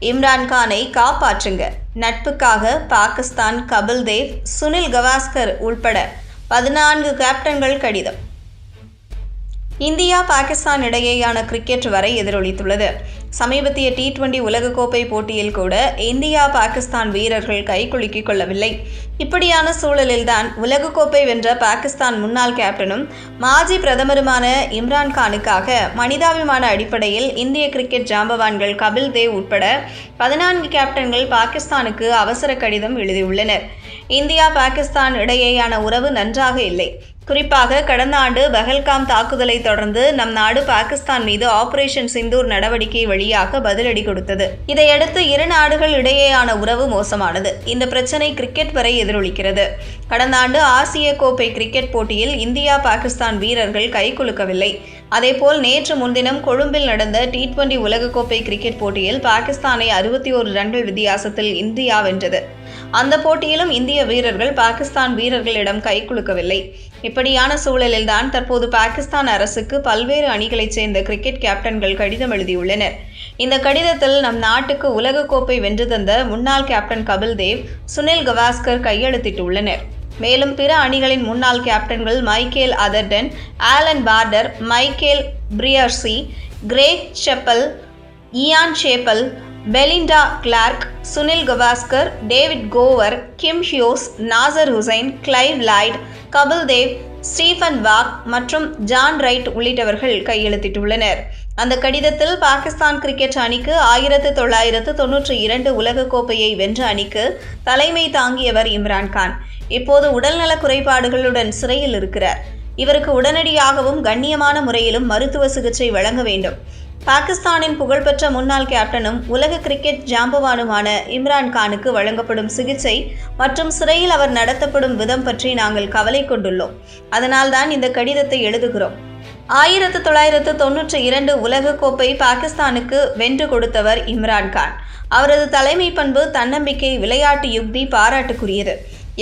இம்ரான்கானை காப்பாற்றுங்க. நட்புக்காக பாகிஸ்தான் கபில் தேவ், சுனில் கவாஸ்கர் உள்பட 14 கேப்டன்கள் கடிதம். இந்தியா பாகிஸ்தான் இடையேயான கிரிக்கெட் வரை எதிரொலித்துள்ளது. சமீபத்திய T20 உலகக்கோப்பை போட்டியில் கூட இந்தியா பாகிஸ்தான் வீரர்கள் கைகுலுக்கிக் கொள்ளவில்லை. இப்படியான சூழலில்தான் உலகக்கோப்பை வென்ற பாகிஸ்தான் முன்னாள் கேப்டனும் மாஜி பிரதமருமான இம்ரான்கானுக்காக மனிதாபிமான அடிப்படையில் இந்திய கிரிக்கெட் ஜாம்பவான்கள் கபில் தேவ் உட்பட 14 கேப்டன்கள் பாகிஸ்தானுக்கு அவசர கடிதம் எழுதியுள்ளனர். இந்தியா பாகிஸ்தான் இடையேயான உறவு நன்றாக இல்லை. குறிப்பாக கடந்த ஆண்டு பஹல்காம் தாக்குதலை தொடர்ந்து நம் நாடு பாகிஸ்தான் மீது ஆபரேஷன் சிந்தூர் நடவடிக்கை வழியாக பதிலடி கொடுத்தது. இதையடுத்து இரு நாடுகள் இடையேயான உறவு மோசமானது. இந்த பிரச்சனை கிரிக்கெட் வரை எதிரொலிக்கிறது. கடந்த ஆண்டு ஆசிய கோப்பை கிரிக்கெட் போட்டியில் இந்தியா பாகிஸ்தான் வீரர்கள் கைகுலுக்கவில்லை. அதேபோல் நேற்று முன்தினம் கொழும்பில் நடந்த T20 உலகக்கோப்பை கிரிக்கெட் போட்டியில் பாகிஸ்தானை 61 ரன்கள் வித்தியாசத்தில் இந்தியா வென்றது. அந்த போட்டியிலும் இந்திய வீரர்கள் பாகிஸ்தான் வீரர்களிடம் கைகுலுக்கவில்லை. இப்படியான சூழலில்தான் தற்போது பாகிஸ்தான் அரசுக்கு பல்வேறு அணிகளைச் சேர்ந்த கிரிக்கெட் கேப்டன்கள் கடிதம் எழுதியுள்ளனர். இந்த கடிதத்தில் நம் நாட்டுக்கு உலகக்கோப்பை வென்று தந்த முன்னாள் கேப்டன் கபில் தேவ், சுனில் கவாஸ்கர் கையெழுத்திட்டுள்ளனர். மேலும் பிற அணிகளின் முன்னாள் கேப்டன்கள் Michael Atherton, Allan Border, Michael Brearley, Greg Chappell, Ian Chappell, Belinda Clark, Sunil Gavaskar, David Gower, Kim Hughes, Nasser Hussain, Clive Lloyd, Kapil Dev, Stephen Waugh மற்றும் ஜான் ரைட் உள்ளிட்டவர்கள் கையெழுத்திட்டுள்ளனர். அந்த கடிதத்தில் பாகிஸ்தான் கிரிக்கெட் அணிக்கு 1992 உலகக்கோப்பையை வென்ற அணிக்கு தலைமை தாங்கியவர் இம்ரான்கான். இப்போது உடல்நல குறைபாடுகளுடன் சிறையில் இருக்கிறார். இவருக்கு உடனடியாகவும் கண்ணியமான முறையிலும் மருத்துவ சிகிச்சை வழங்க வேண்டும். பாகிஸ்தானின் புகழ்பெற்ற முன்னாள் கேப்டனும் உலக கிரிக்கெட் ஜாம்பவானுமான இம்ரான்கானுக்கு வழங்கப்படும் சிகிச்சை மற்றும் சிறையில் அவர் நடத்தப்படும் விதம் பற்றி நாங்கள் கவலை கொண்டுள்ளோம். அதனால்தான் இந்த கடிதத்தை எழுதுகிறோம். 1992 உலகக்கோப்பை பாகிஸ்தானுக்கு வென்று கொடுத்தவர் இம்ரான்கான். அவரது தலைமை பண்பு, தன்னம்பிக்கை, விளையாட்டு யுக்தி பாராட்டுக்குரியது.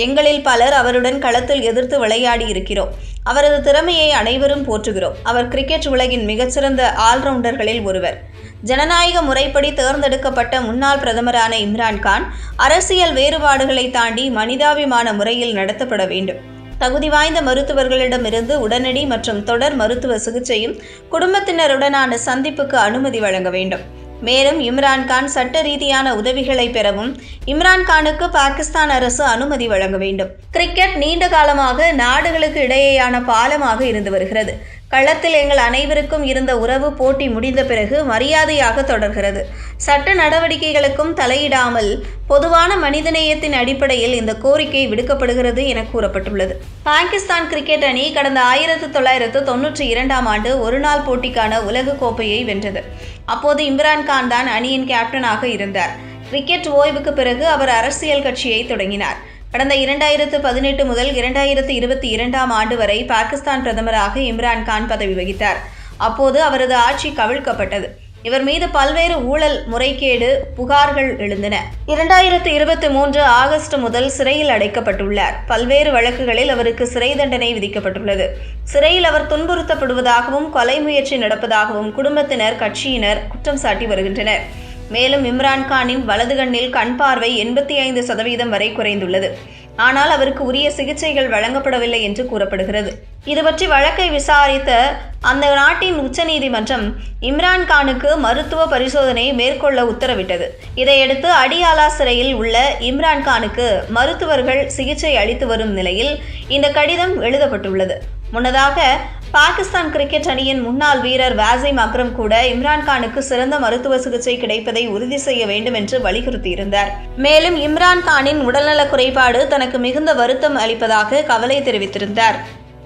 எங்களில் பலர் அவருடன் களத்தில் எதிர்த்து விளையாடி இருக்கிறோம். அவரது திறமையை அனைவரும் போற்றுகிறோம். அவர் கிரிக்கெட் உலகின் மிகச்சிறந்த ஆல்ரவுண்டர்களில் ஒருவர். ஜனநாயக முறைப்படி தேர்ந்தெடுக்கப்பட்ட முன்னாள் பிரதமரான இம்ரான்கான் அரசியல் வேறுபாடுகளை தாண்டி மனிதாபிமான முறையில் நடத்தப்பட வேண்டும். தகுதி வாய்ந்த மருத்துவர்களிடமிருந்து உடனடி மற்றும் தொடர் மருத்துவ சிகிச்சையும் குடும்பத்தினருடனான சந்திப்புக்கு அனுமதி வழங்க வேண்டும். மேலும் இம்ரான்கான் சட்ட ரீதியான உதவிகளை பெறவும் இம்ரான்கானுக்கு பாகிஸ்தான் அரசு அனுமதி வழங்க வேண்டும். கிரிக்கெட் நீண்ட காலமாக நாடுகளுக்கு இடையேயான பாலமாக இருந்து வருகிறது. களத்தில் எங்கள் அனைவருக்கும் இருந்த உறவு போட்டி முடிந்த பிறகு மரியாதையாக தொடர்கிறது. சட்ட நடவடிக்கைகளுக்கும் தலையிடாமல் பொதுவான மனிதநேயத்தின் அடிப்படையில் இந்த கோரிக்கை விடுக்கப்படுகிறது என கூறப்பட்டுள்ளது. பாகிஸ்தான் கிரிக்கெட் அணி கடந்த 1992 ஆண்டு ஒருநாள் போட்டிக்கான உலக கோப்பையை வென்றது. அப்போது இம்ரான்கான் தான் அணியின் கேப்டனாக இருந்தார். கிரிக்கெட் ஓய்வுக்கு பிறகு அவர் அரசியல் கட்சியை தொடங்கினார். கடந்த 2018 முதல் 2022 ஆண்டு வரை பாகிஸ்தான் பிரதமராக இம்ரான்கான் பதவி வகித்தார். அப்போது அவரது ஆட்சி கவிழ்க்கப்பட்டது. இவர் மீது பல்வேறு ஊழல், முறைகேடு புகார்கள் எழுந்தன. 2023 ஆகஸ்ட் முதல் சிறையில் அடைக்கப்பட்டுள்ளார். பல்வேறு வழக்குகளில் அவருக்கு சிறை தண்டனை விதிக்கப்பட்டுள்ளது. சிறையில் அவர் துன்புறுத்தப்படுவதாகவும் கொலை முயற்சி நடப்பதாகவும் குடும்பத்தினர், கட்சியினர் குற்றம் சாட்டி வருகின்றனர். மேலும் இம்ரான்கானின் வலது கண்ணில் கண் பார்வை 85% வரை குறைந்துள்ளது. ஆனால் அவருக்கு உரிய சிகிச்சைகள் வழங்கப்படவில்லை என்று கூறப்படுகிறது. இது பற்றி வழக்கை விசாரித்த அந்த நாட்டின் உச்சநீதிமன்றம் இம்ரான்கானுக்கு மருத்துவ பரிசோதனை மேற்கொள்ள உத்தரவிட்டது. இதையடுத்து அடியாலா சிறையில் உள்ள இம்ரான்கானுக்கு மருத்துவர்கள் சிகிச்சை அளித்து வரும் நிலையில் இந்த கடிதம் எழுதப்பட்டுள்ளது. முன்னதாக பாகிஸ்தான் கிரிக்கெட் அணியின் முன்னாள் வீரர் வாசிம் அக்ரம் கூட இம்ரான்கானுக்கு சிறந்த மருத்துவ சிகிச்சை கிடைப்பதை உறுதி செய்ய வேண்டும் என்று வலியுறுத்தியிருந்தார். மேலும் இம்ரான்கானின் உடல்நல குறைபாடு தனக்கு மிகுந்த வருத்தம் அளிப்பதாக கவலை தெரிவித்திருந்தார்.